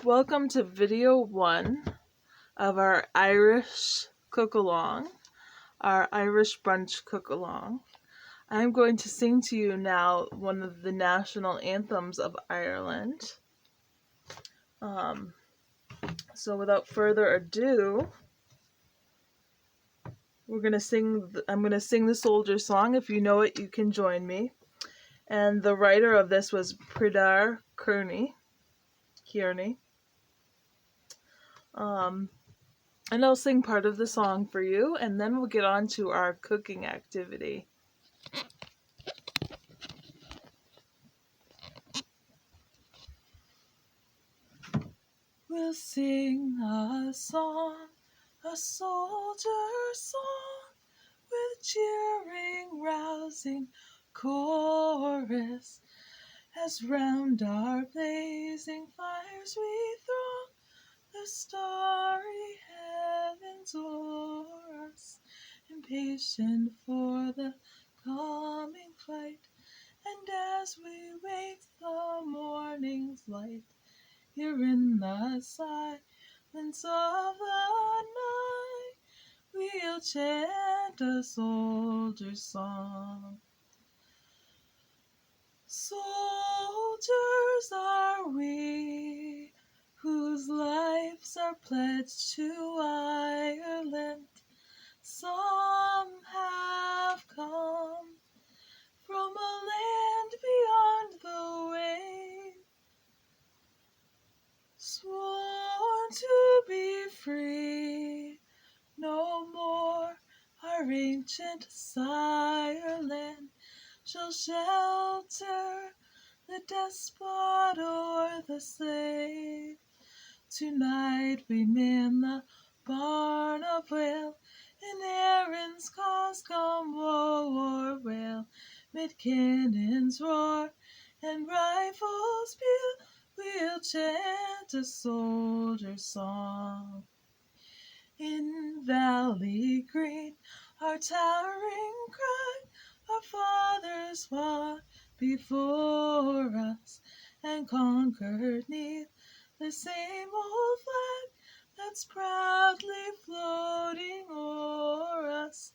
Welcome to video 1 of our Irish cook-along, our Irish brunch cook-along. I'm going to sing to you now one of the national anthems of Ireland. So without further ado, I'm going to sing the soldier song. If you know it, you can join me. And the writer of this was Prydar Kearney. And I'll sing part of the song for you, and then we'll get on to our cooking activity. We'll sing a song, a soldier song, with cheering, rousing chorus, as round our blazing fires we throng the starry heavens o'er us, impatient for the coming fight. And as we wait the morning's light, here in the silence of the night, we'll chant a soldier's song. Soldiers are we, whose lives are pledged to Ireland. Some have come from a land beyond the wave, sworn to be free no more. Our ancient sireland shall shelter the despot or the slave. Tonight we man the barn of Whale, in Erin's cause come woe or wail. Mid cannons roar and rifles peal, we'll chant a soldier's song. In Valley Green, our towering cry, our fathers fought before us and conquered 'neath the same old flag that's proudly floating o'er us.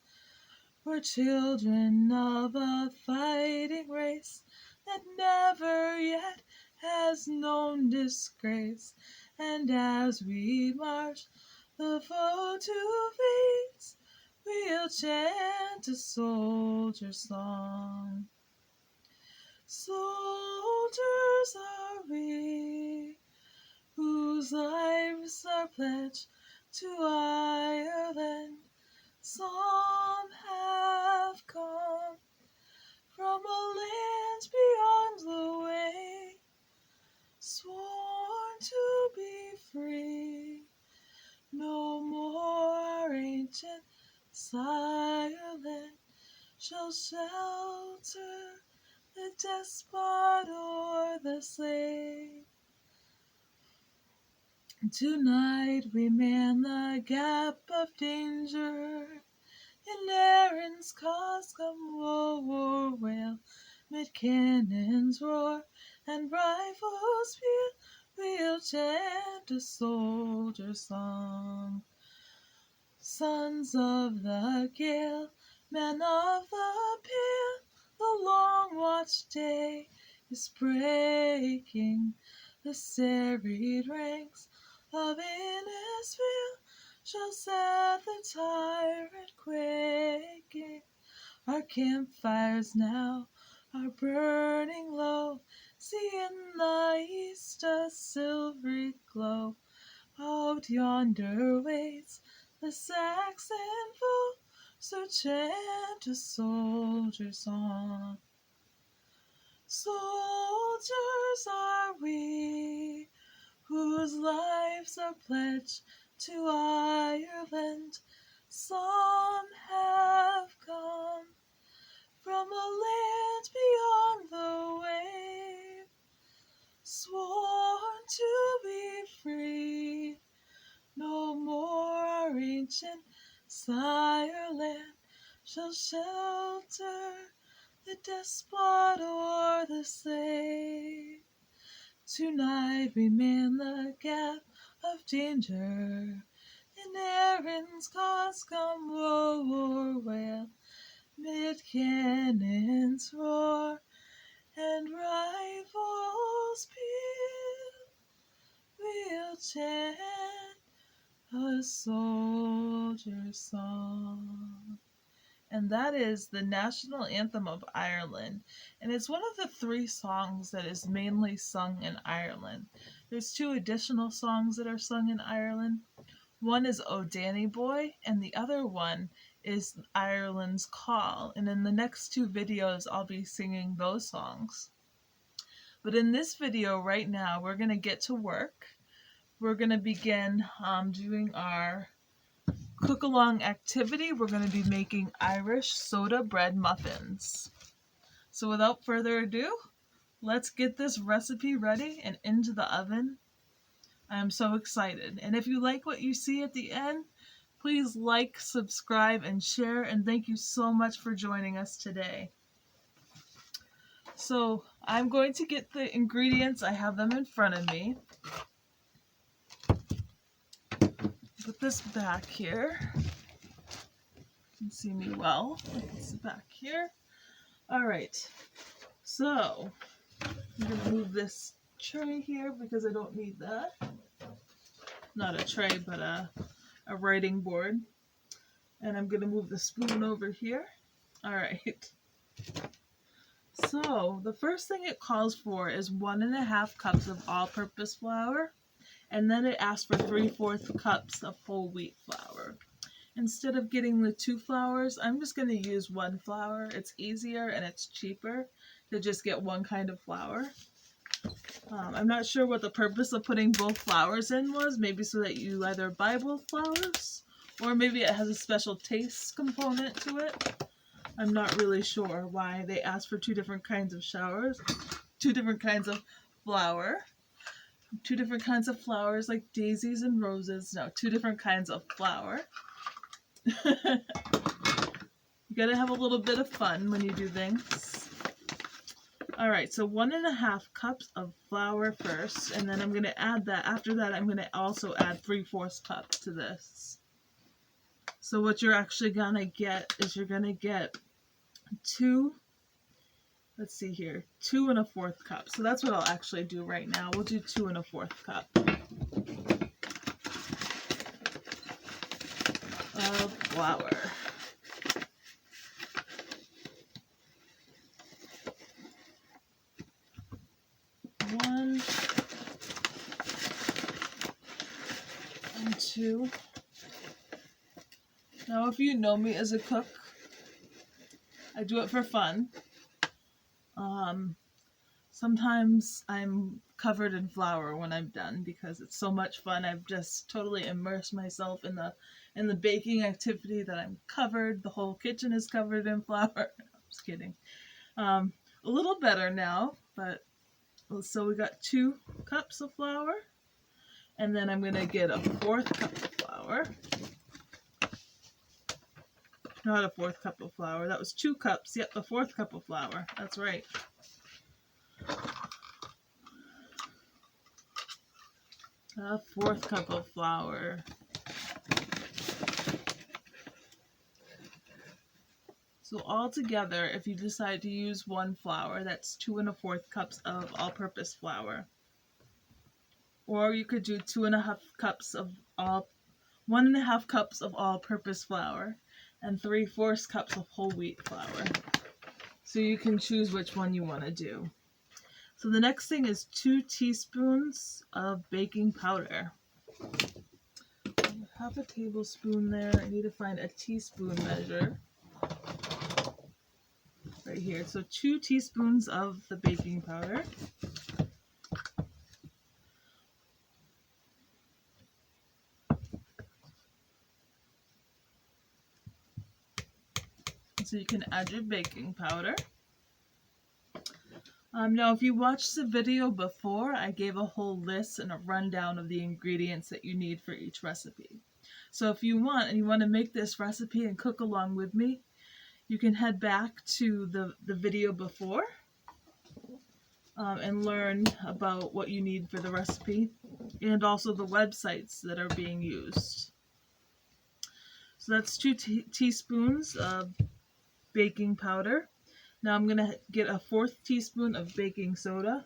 We're children of a fighting race that never yet has known disgrace, and as we march the foe to face, we'll chant a soldier's song. Soldiers are we, whose lives are pledged to Ireland. Some have come from a land beyond the way, sworn to be free no more. Our ancient sireland shall shelter the despot or the slave. Tonight we man the gap of danger, in Erin's cause come woe or wail. Mid cannons roar and rifles peal, we'll chant a soldier's song. Sons of the gale, men of the pale, the long watched day is breaking. The serried ranks of Innisfail shall set the tyrant quaking. Our campfires now are burning low, see in the east a silvery glow. Out yonder waits the Saxon foe, so chant a soldier's song. Soldiers are we, whose lives are pledged to Ireland. Some have come from a land beyond the wave, sworn to be free no more. Our ancient sireland shall shelter the despot or the slave. Tonight we man the gap of danger. In Erin's cause come war wail, mid cannons roar, and rifles peal. We'll chant a soldier's song. And that is the national anthem of Ireland. And it's one of the 3 songs that is mainly sung in Ireland. There's 2 additional songs that are sung in Ireland. One is O Danny Boy, and the other one is Ireland's Call. And in the next 2 videos, I'll be singing those songs. But in this video right now, we're going to get to work. We're going to begin doing our cook-along activity. We're going to be making Irish soda bread muffins. So without further ado, let's get this recipe ready and into the oven. I am so excited. And if you like what you see at the end, please like, subscribe, and share. And thank you so much for joining us today. So I'm going to get the ingredients. I have them in front of me. Put this back here. You can see me well. Put this back here. All right. So I'm going to move this tray here because I don't need that. Not a tray, but a writing board. And I'm going to move the spoon over here. All right. So the first thing it calls for is 1.5 cups of all-purpose flour. And then it asks for 3/4 cups of whole wheat flour. Instead of getting the 2 flours, I'm just going to use 1 flour. It's easier and it's cheaper to just get 1 kind of flour. I'm not sure what the purpose of putting both flours in was. Maybe so that you either buy both flours, or maybe it has a special taste component to it. I'm not really sure why they asked for 2 different kinds of flour. 2 different kinds of flour. 2 different kinds of flowers like daisies and roses. No, 2 different kinds of flour. You gotta have a little bit of fun when you do things. Alright, so 1.5 cups of flour first, and then I'm gonna add that. After that, I'm gonna also add 3/4 cup to this. So what you're actually gonna get is you're gonna get 2 1/4 cup. So that's what I'll actually do right now. We'll do 2 1/4 cup of flour. One and 2. Now, if you know me as a cook, I do it for fun. Sometimes I'm covered in flour when I'm done because it's so much fun. I've just totally immersed myself in the baking activity that I'm covered. The whole kitchen is covered in flour. I'm just kidding. A little better now, but so we got 2 cups of flour, and then I'm gonna get a 1/4 cup of flour. Not a 1/4 cup of flour. That was 2 cups. Yep, a 1/4 cup of flour. That's right. A 1/4 cup of flour. So all together, if you decide to use 1 flour, that's 2 1/4 cups of all-purpose flour. Or you could do 1.5 cups of all-purpose flour and 3/4 cups of whole wheat flour. So you can choose which one you want to do. So the next thing is 2 teaspoons of baking powder. Half a tablespoon there. I need to find a teaspoon measure. Right here. So 2 teaspoons of the baking powder. So you can add your baking powder. Now, if you watched the video before, I gave a whole list and a rundown of the ingredients that you need for each recipe. So if you want, and you want to make this recipe and cook along with me, you can head back to the video before. and learn about what you need for the recipe and also the websites that are being used. So that's 2 teaspoons of baking powder. Now I'm going to get a 1/4 teaspoon of baking soda.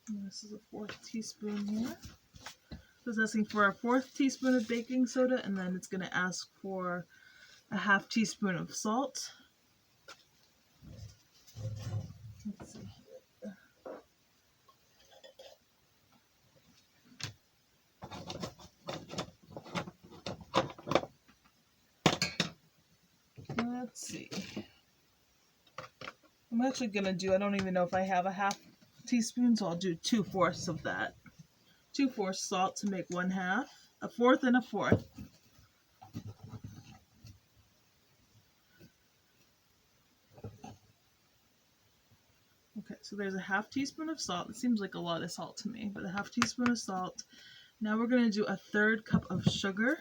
And this is a 1/4 teaspoon here. So it's asking for a 1/4 teaspoon of baking soda, and then it's going to ask for a 1/2 teaspoon of salt. Let's see. Let's see. I'm actually going to do, I don't even know if I have a 1/2 teaspoon, so I'll do 2/4 of that. 2/4 salt to make 1/2, a 1/4 and a 1/4. Okay, so there's a 1/2 teaspoon of salt. It seems like a lot of salt to me, but a 1/2 teaspoon of salt. Now we're going to do a 1/3 cup of sugar.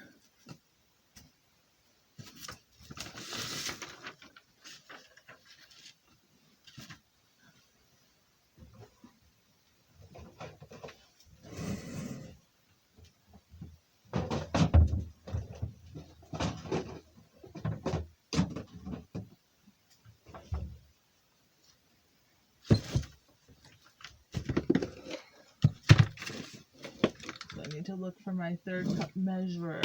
I need to look for my 1/3 cup measurer.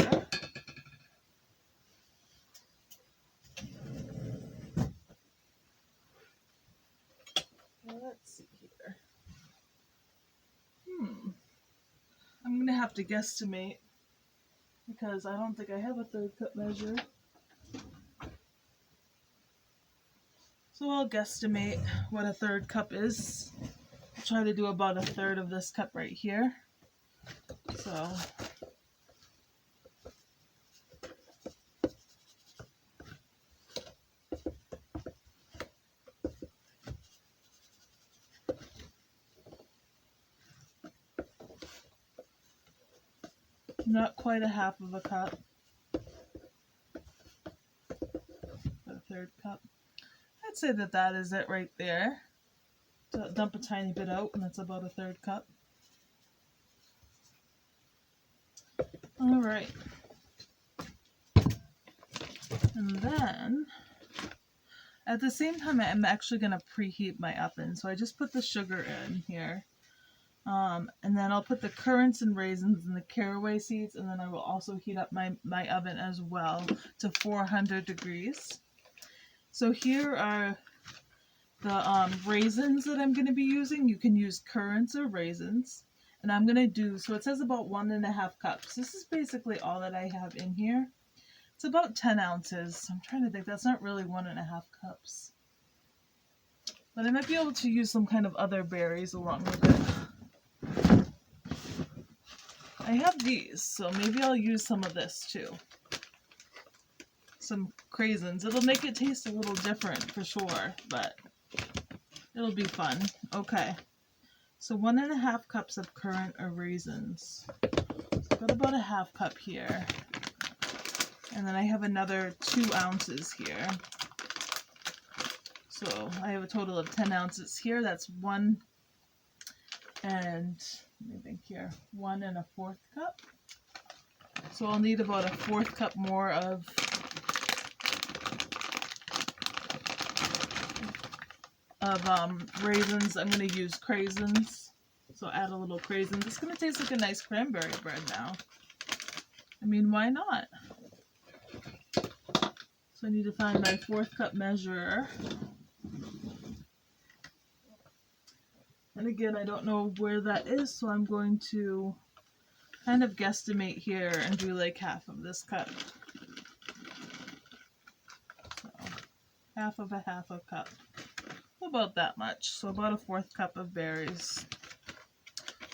Let's see here. I'm going to have to guesstimate because I don't think I have a 1/3 cup measure. So I'll guesstimate what a 1/3 cup is. I'll try to do about a 1/3 of this cup right here. So not quite a 1/2 of a cup, but a 1/3 cup. I'd say that that is it right there. So dump a tiny bit out, and that's about a 1/3 cup. All right. And then, at the same time, I'm actually going to preheat my oven. So I just put the sugar in here. And then I'll put the currants and raisins and the caraway seeds, and then I will also heat up my oven as well to 400 degrees. So here are the raisins that I'm going to be using. You can use currants or raisins. And I'm going to do, so it says about 1.5 cups. This is basically all that I have in here. It's about 10 ounces. I'm trying to think, that's not really 1.5 cups. But I might be able to use some kind of other berries along with it. I have these, so maybe I'll use some of this too. Some craisins. It'll make it taste a little different for sure, but it'll be fun. Okay, so 1.5 cups of currant or raisins. So I've got about a 1/2 cup here. And then I have another 2 ounces here. So I have a total of 10 ounces here. That's 1 and, let me think here, 1 1/4 cup. So I'll need about a 1/4 cup more of raisins. I'm going to use craisins. So add a little craisins. It's going to taste like a nice cranberry bread now. I mean, why not? So I need to find my 1/4 cup measurer. And again, I don't know where that is, so I'm going to kind of guesstimate here and do like 1/2 of this cup. So 1/2 of a 1/2 a cup. About that much. So about a 1/4 cup of berries.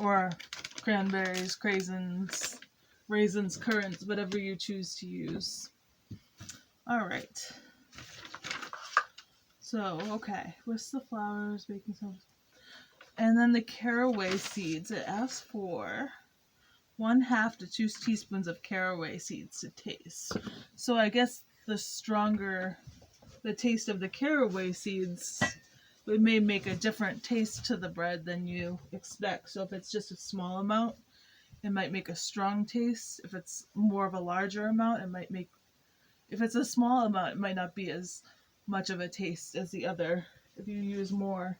Or cranberries, craisins, raisins, currants, whatever you choose to use. All right. So, okay, whisk the flours, baking soda, and then the caraway seeds. It asks for 1/2 to 2 teaspoons of caraway seeds to taste. So I guess the stronger the taste of the caraway seeds, it may make a different taste to the bread than you expect. So if it's just a small amount, it might make a strong taste. If it's more of a larger amount, it might make, if it's a small amount, it might not be as much of a taste as the other if you use more.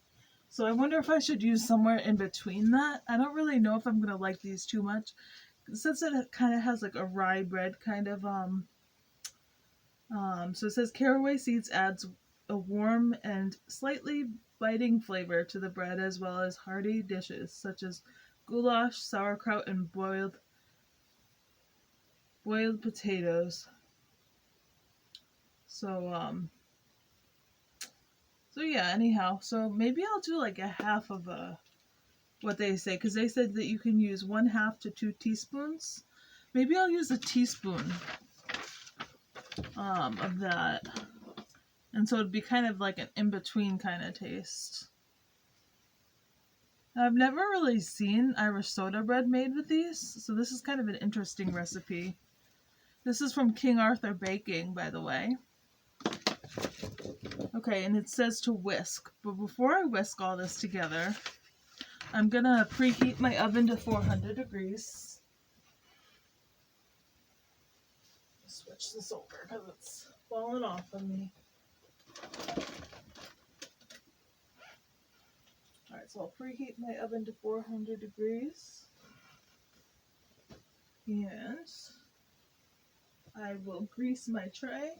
So I wonder if I should use somewhere in between that. I don't really know if I'm going to like these too much. Since it kind of has like a rye bread kind of, so it says caraway seeds adds a warm and slightly biting flavor to the bread, as well as hearty dishes such as goulash, sauerkraut, and boiled potatoes. So yeah, anyhow, so maybe I'll do like a half of what they say, because they said that you can use 1/2 to 2 teaspoons. Maybe I'll use a teaspoon of that, and so it'd be kind of like an in-between kind of taste. I've never really seen Irish soda bread made with these, so this is kind of an interesting recipe. This is from King Arthur Baking, by the way. Okay, and it says to whisk, but before I whisk all this together, I'm gonna preheat my oven to 400 degrees. Switch this over because it's falling off of me. Alright, so I'll preheat my oven to 400 degrees. And I will grease my tray.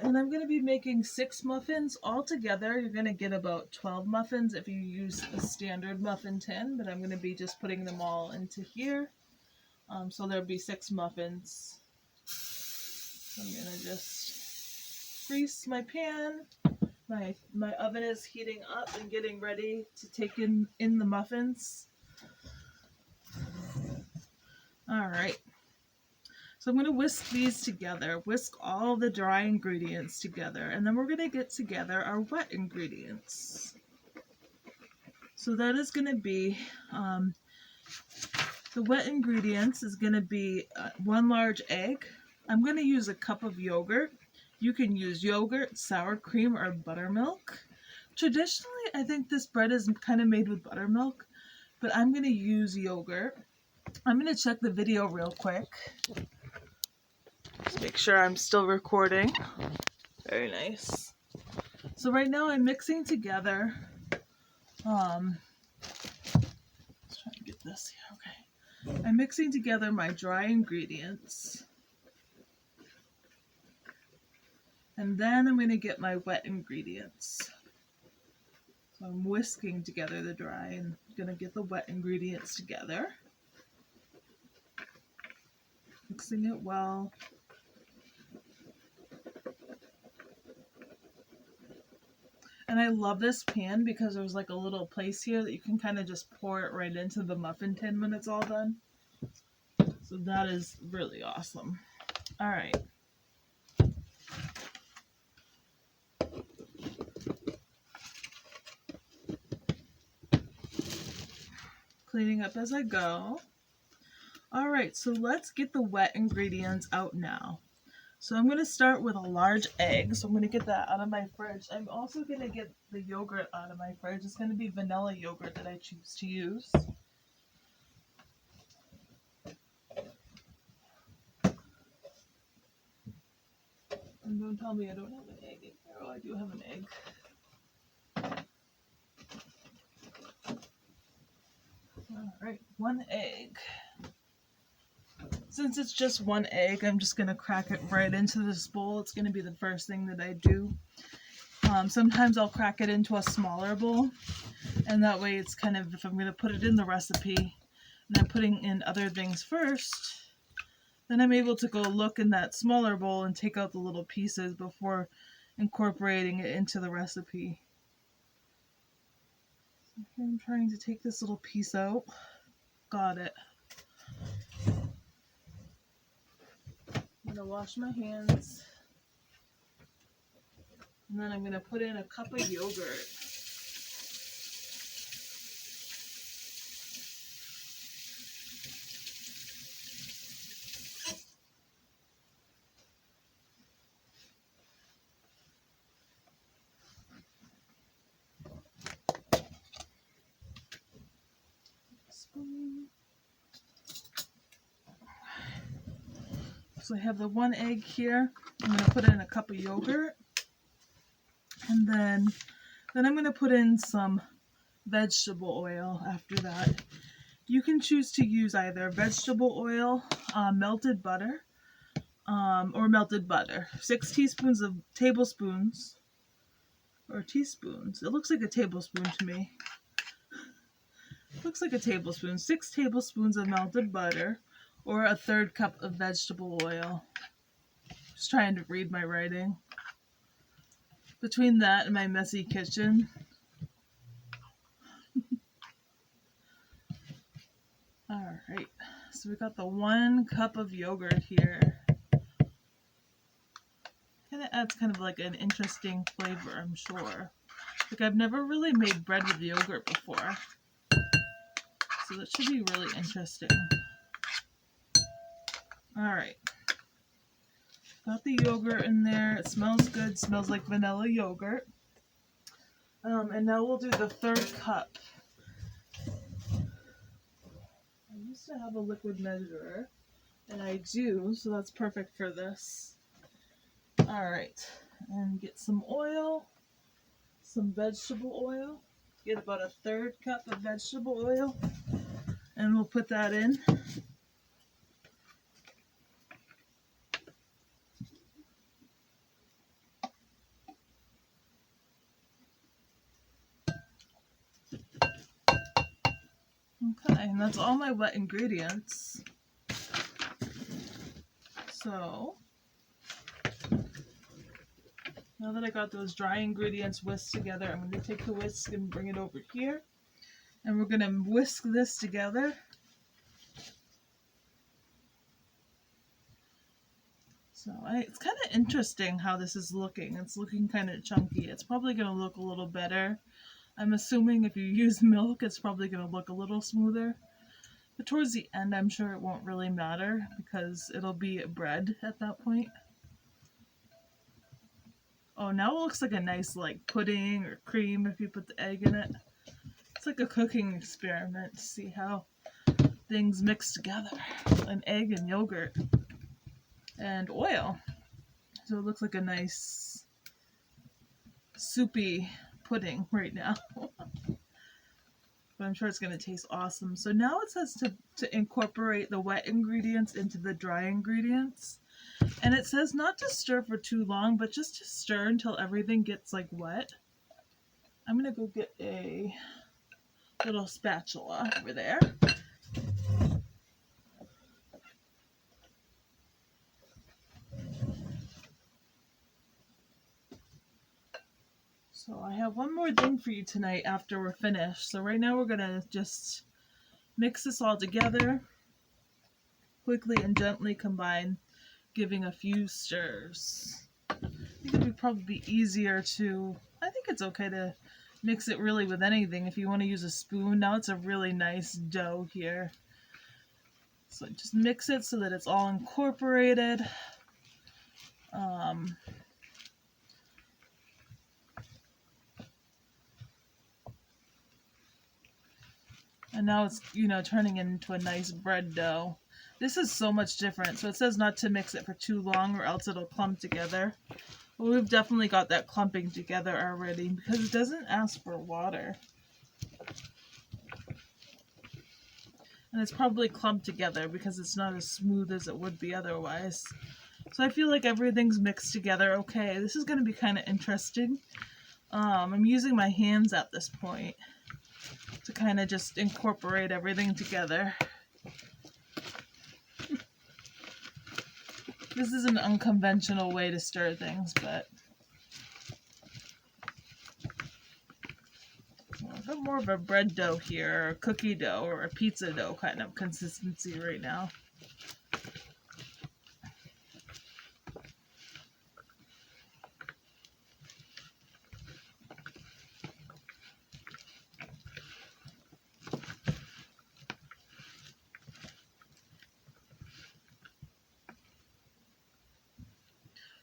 And I'm going to be making 6 muffins altogether. You're going to get about 12 muffins if you use a standard muffin tin, but I'm going to be just putting them all into here. So there'll be 6 muffins. So I'm going to just grease my pan. My oven is heating up and getting ready to take in the muffins. All right. So I'm going to whisk these together, whisk all the dry ingredients together, and then we're going to get together our wet ingredients. So that is going to be, the wet ingredients is going to be 1 large egg. I'm going to use a cup of yogurt. You can use yogurt, sour cream, or buttermilk. Traditionally, I think this bread is kind of made with buttermilk, but I'm going to use yogurt. I'm going to check the video real quick. Just make sure I'm still recording. Very nice. So right now I'm mixing together, let's try to get this here, okay. I'm mixing together my dry ingredients. And then I'm going to get my wet ingredients. So I'm whisking together the dry and going to get the wet ingredients together. Mixing it well. And I love this pan because there's like a little place here that you can kind of just pour it right into the muffin tin when it's all done. So that is really awesome. All right. Cleaning up as I go. All right, so let's get the wet ingredients out now. So I'm going to start with a large egg. So I'm going to get that out of my fridge. I'm also going to get the yogurt out of my fridge. It's going to be vanilla yogurt that I choose to use. And don't tell me I don't have an egg in here. Oh, I do have an egg. All right, 1 egg. Since it's just 1 egg, I'm just going to crack it right into this bowl. It's going to be the first thing that I do. Sometimes I'll crack it into a smaller bowl, and that way it's kind of, if I'm going to put it in the recipe and I'm putting in other things first, then I'm able to go look in that smaller bowl and take out the little pieces before incorporating it into the recipe. I'm trying to take this little piece out. Got it. I'm gonna wash my hands. And then I'm gonna put in a cup of yogurt. Spoon. So I have the 1 egg here. I'm gonna put in a cup of yogurt. And then I'm going to put in some vegetable oil after that. You can choose to use either vegetable oil, melted butter, or melted butter. 6 tablespoons, or teaspoons. It looks like a tablespoon to me. Looks like a tablespoon. 6 tablespoons of melted butter, or a 1/3 cup of vegetable oil. Just trying to read my writing. Between that and my messy kitchen. Alright, so we got the 1 cup of yogurt here. Kind of adds kind of like an interesting flavor, I'm sure. Like I've never really made bread with yogurt before. So that should be really interesting. Alright. Got the yogurt in there. It smells good. Smells like vanilla yogurt. And now we'll do the 1/3 cup. I used to have a liquid measurer, and I do, so that's perfect for this. Alright, and get some oil, some vegetable oil. Get about a 1/3 cup of vegetable oil, and we'll put that in. Okay, and that's all my wet ingredients. So, now that I got those dry ingredients whisked together, I'm going to take the whisk and bring it over here. And we're going to whisk this together. So it's kind of interesting how this is looking. It's looking kind of chunky. It's probably going to look a little better. I'm assuming if you use milk, it's probably going to look a little smoother. But towards the end, I'm sure it won't really matter because it'll be bread at that point. Oh, now it looks like a nice like pudding or cream if you put the egg in it. It's like a cooking experiment to see how things mix together. An egg and yogurt and oil. So it looks like a nice soupy pudding right now. But I'm sure it's going to taste awesome. So now it says to incorporate the wet ingredients into the dry ingredients. And it says not to stir for too long, but just to stir until everything gets like wet. I'm going to go get a little spatula over there. So I have one more thing for you tonight after we're finished. So right now we're going to just mix this all together. Quickly and gently combine, giving a few stirs. I think it would probably be easier to, I think it's okay to mix it really with anything if you want to use a spoon. Now it's a really nice dough here. So just mix it so that it's all incorporated. And now it's, turning into a nice bread dough. This is so much different. So it says not to mix it for too long or else it'll clump together. Well, we've definitely got that clumping together already because it doesn't ask for water. And it's probably clumped together because it's not as smooth as it would be otherwise. So I feel like everything's mixed together okay. This is going to be kind of interesting. I'm using my hands at this point to kind of just incorporate everything together. This is an unconventional way to stir things, but I've got more of a bread dough here, or a cookie dough, or a pizza dough kind of consistency right now.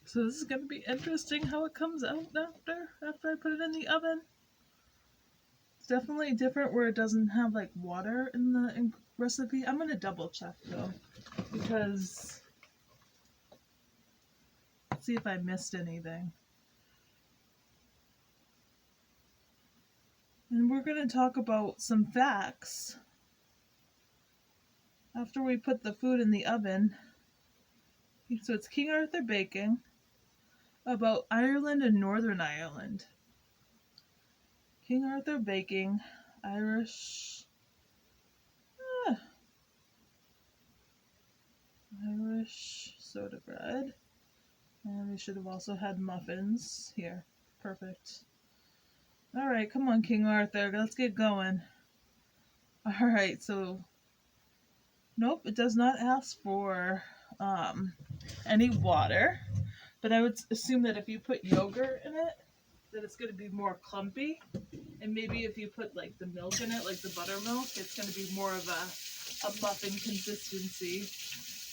So this is going to be interesting how it comes out after I put it in the oven. It's definitely different where it doesn't have like water in the recipe. I'm going to double check though, because let's see if I missed anything. And we're going to talk about some facts after we put the food in the oven. So it's King Arthur baking about Ireland and Northern Ireland. King Arthur baking, Irish soda bread. And we should have also had muffins here. Perfect. Alright, come on, King Arthur, let's get going. Alright, so nope, it does not ask for any water, but I would assume that if you put yogurt in it, that it's going to be more clumpy, and maybe if you put like the milk in it, like the buttermilk, it's going to be more of a muffin consistency,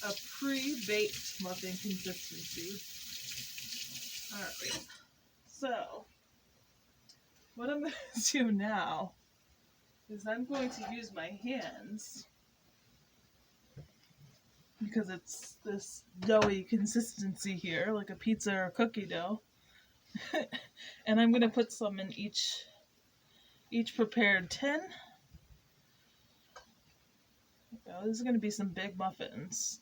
a pre-baked muffin consistency. Alright, so what I'm going to do now is I'm going to use my hands, because it's this doughy consistency here, like a pizza or cookie dough. And I'm going to put some in each prepared tin. This is going to be some big muffins.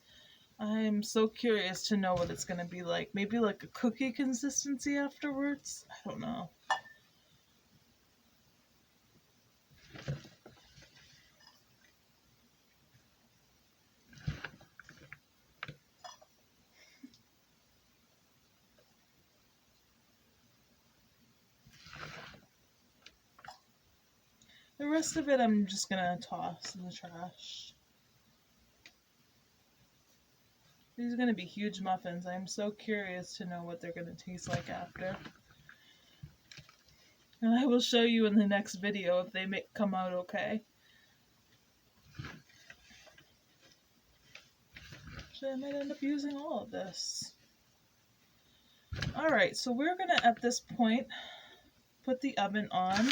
I'm so curious to know what it's going to be like. Maybe like a cookie consistency afterwards? I don't know. The rest of it I'm just going to toss in the trash. These are going to be huge muffins. I'm so curious to know what they're going to taste like after. And I will show you in the next video if they come out okay. Actually, I might end up using all of this. Alright, so we're going to, at this point, put the oven on.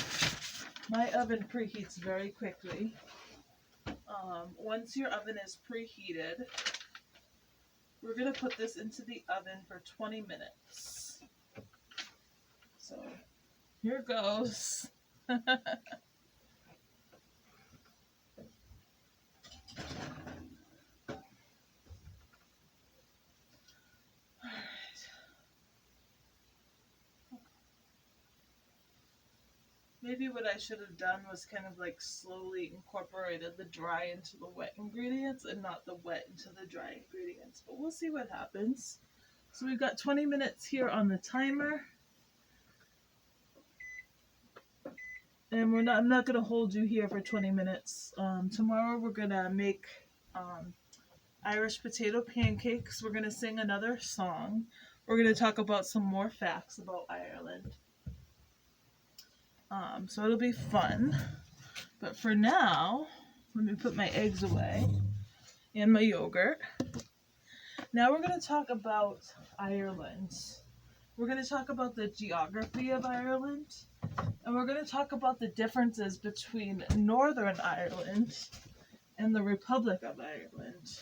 My oven preheats very quickly. Once your oven is preheated, we're going to put this into the oven for 20 minutes. So, here goes. Maybe what I should have done was kind of like slowly incorporated the dry into the wet ingredients and not the wet into the dry ingredients. But we'll see what happens. So we've got 20 minutes here on the timer. And I'm not going to hold you here for 20 minutes. Tomorrow we're going to make Irish potato pancakes. We're going to sing another song. We're going to talk about some more facts about Ireland. So it'll be fun. But for now, let me put my eggs away and my yogurt. Now we're going to talk about Ireland. We're going to talk about the geography of Ireland. And we're going to talk about the differences between Northern Ireland and the Republic of Ireland.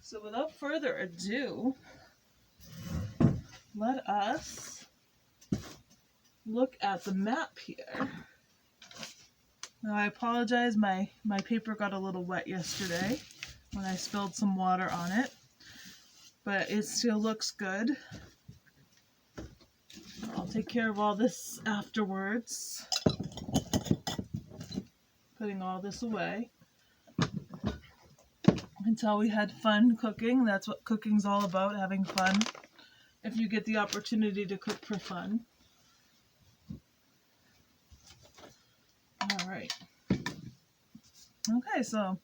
So without further ado, let us look at the map here. Now I apologize, my paper got a little wet yesterday when I spilled some water on it, but it still looks good. I'll take care of all this afterwards. Putting all this away. Until we had fun cooking. That's what cooking's all about, having fun. If you get the opportunity to cook for fun. All right. Okay, so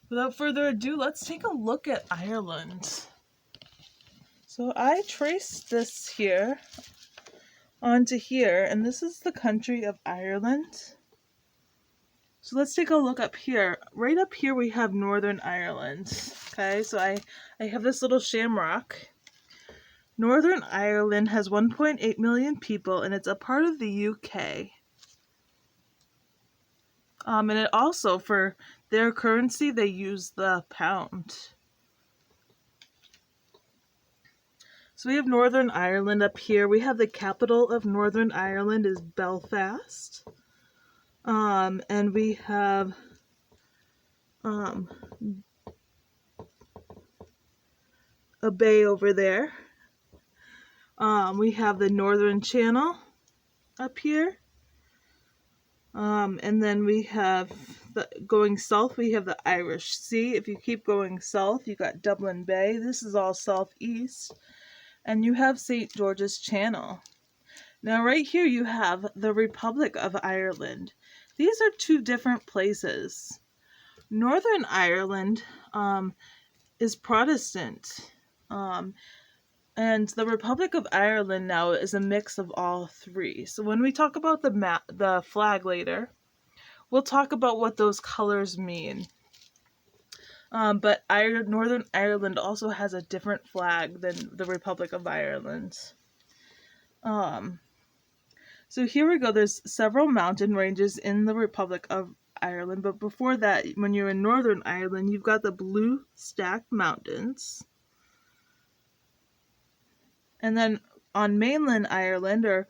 without further ado, let's take a look at Ireland. So I traced this here onto here, and this is the country of Ireland. So let's take a look up here. Right up here we have Northern Ireland. Okay, so I have this little shamrock. Northern Ireland has 1.8 million people, and it's a part of the UK. And it also, for their currency, they use the pound. So we have Northern Ireland up here. We have the capital of Northern Ireland is Belfast. And we have a bay over there. We have the Northern Channel up here. And then we have, going south, we have the Irish Sea. If you keep going south, you got Dublin Bay. This is all southeast. And you have St. George's Channel. Now right here you have the Republic of Ireland. These are two different places. Northern Ireland is Protestant. And the Republic of Ireland now is a mix of all three. So when we talk about the flag later, we'll talk about what those colors mean. But Northern Ireland also has a different flag than the Republic of Ireland. So here we go. There's several mountain ranges in the Republic of Ireland. But before that, when you're in Northern Ireland, you've got the Blue Stacked Mountains. And then on mainland Ireland, or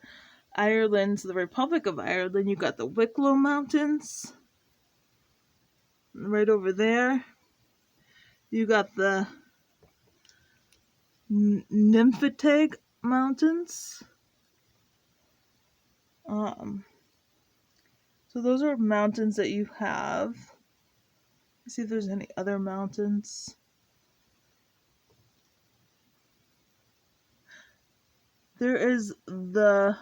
Ireland's the Republic of Ireland, you've got the Wicklow Mountains. Right over there. You got the Nymphetag Mountains. So those are mountains that you have. Let's see if there's any other mountains. There is the...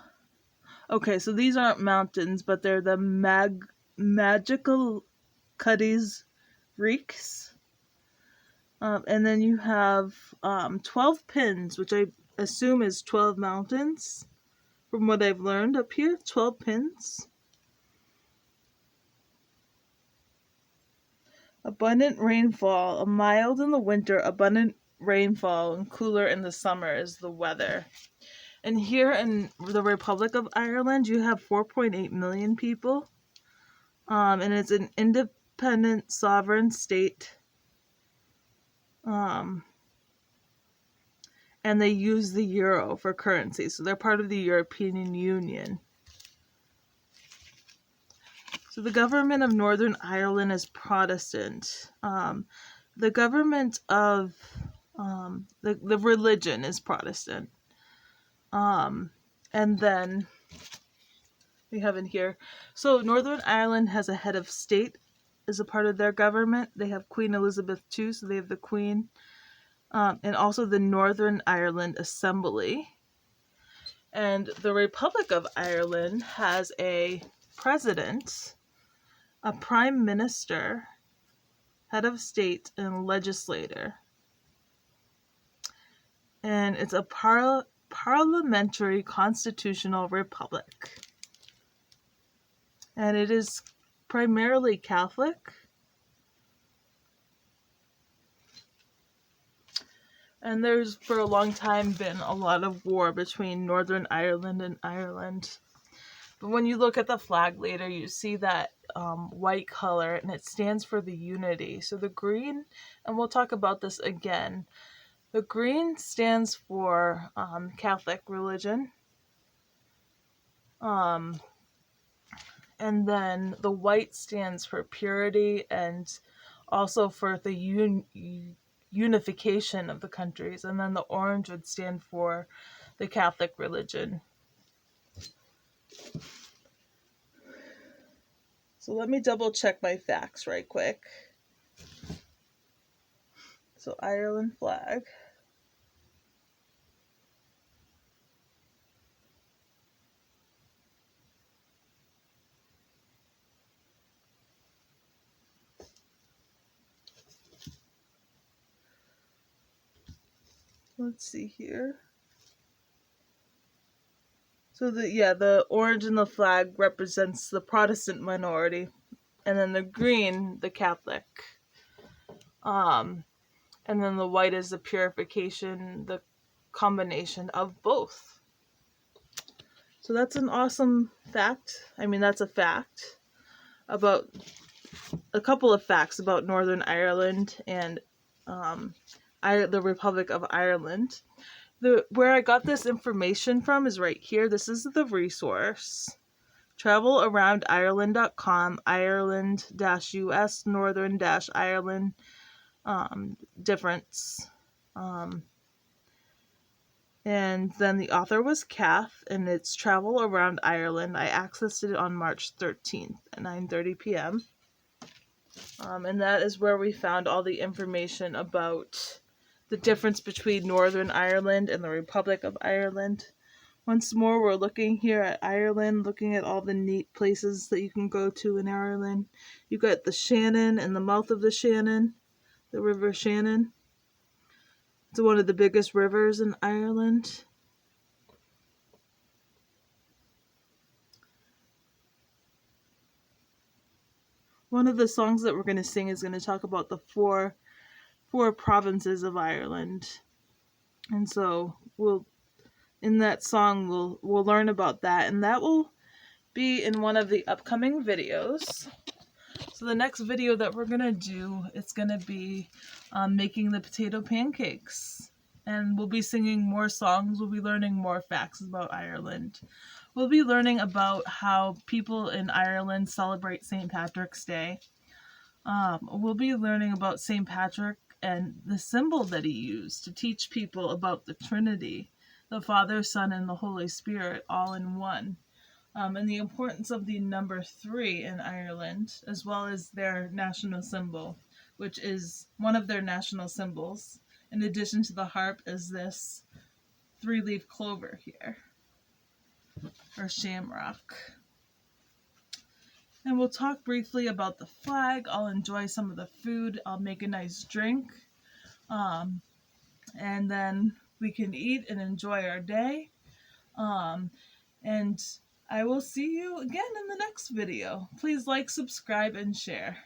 Okay, so these aren't mountains, but they're the Magical Cuddies Reeks. And then you have 12 pins, which I assume is 12 mountains. From what I've learned up here, 12 pins. Abundant rainfall, mild in the winter, abundant rainfall, and cooler in the summer is the weather. And here in the Republic of Ireland, you have 4.8 million people. And it's an independent sovereign state. And they use the euro for currency. So they're part of the European Union. So the government of Northern Ireland is Protestant. The government of the religion is Protestant. And then we have in here. So Northern Ireland has a head of state as a part of their government. They have Queen Elizabeth II, so they have the Queen. And also the Northern Ireland Assembly. And the Republic of Ireland has a president, a prime minister, head of state, and legislator. And it's a parliamentary constitutional republic. And it is primarily Catholic. And there's, for a long time, been a lot of war between Northern Ireland and Ireland. But when you look at the flag later, you see that white color, and it stands for the unity. So the green, and we'll talk about this again, the green stands for Catholic religion. And then the white stands for purity and also for the unification of the countries. And then the orange would stand for the Catholic religion. So let me double check my facts right quick. So Ireland flag. let's see here. So the orange in the flag represents the Protestant minority, and then the green, the Catholic. And then the white is the purification, the combination of both. So that's an awesome fact. I mean, that's a fact about a couple of facts about Northern Ireland and the Republic of Ireland. Where I got this information from is right here. This is the resource. TravelAroundIreland.com, Ireland-US, Northern-Ireland difference. And then the author was Kath, and it's Travel Around Ireland. I accessed it on March 13th at 9:30 p.m. And that is where we found all the information about the difference between Northern Ireland and the Republic of Ireland. Once more, we're looking here at Ireland, looking at all the neat places that you can go to in Ireland. You got the Shannon and the mouth of the Shannon, the River Shannon. It's one of the biggest rivers in Ireland. One of the songs that we're going to sing is going to talk about the four provinces of Ireland. And so in that song we'll learn about that, and that will be in one of the upcoming videos. So the next video that we're going to do, it's going to be making the potato pancakes. And we'll be singing more songs. We'll be learning more facts about Ireland. We'll be learning about how people in Ireland celebrate St. Patrick's Day. We'll be learning about St. Patrick and the symbol that he used to teach people about the Trinity, the Father, Son, and the Holy Spirit, all in one. And the importance of the number 3 in Ireland, as well as their national symbol, which is one of their national symbols. In addition to the harp is this 3-leaf clover here, or shamrock. And we'll talk briefly about the flag. I'll enjoy some of the food. I'll make a nice drink. And then we can eat and enjoy our day. And I will see you again in the next video. Please like, subscribe, and share.